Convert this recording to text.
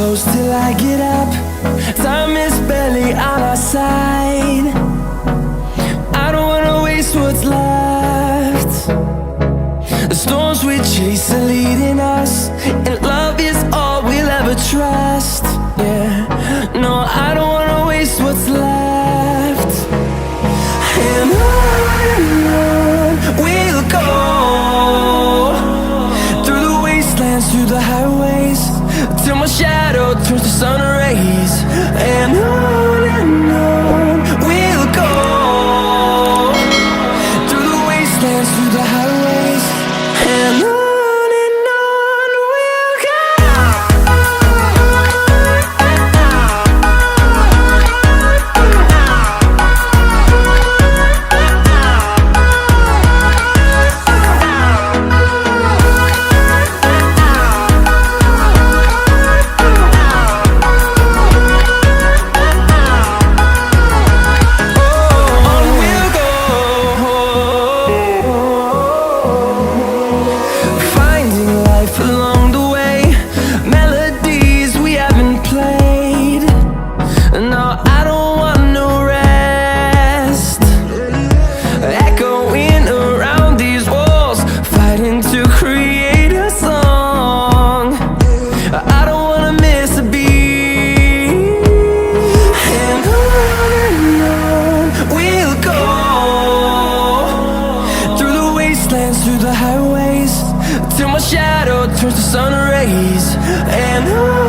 close till I get up. Time is barely on our side. I don't wanna waste what's left. The storms we chase are leading us, and love is all we'll ever trust. Yeah, no, I don't wanna waste what's left. And on we'll go, through the wastelands, through the highways, till my shadow turns to sun rays. And on we'll go, through the wastelands, through the highways, and on we'll go. Along the way, melodies we haven't played. No, I don't want no rest. Echoing around these walls, fighting to create a song. I don't wanna miss a beat. And on we'll go, through the wastelands, through the highways, till my shadow turns to sun rays. And on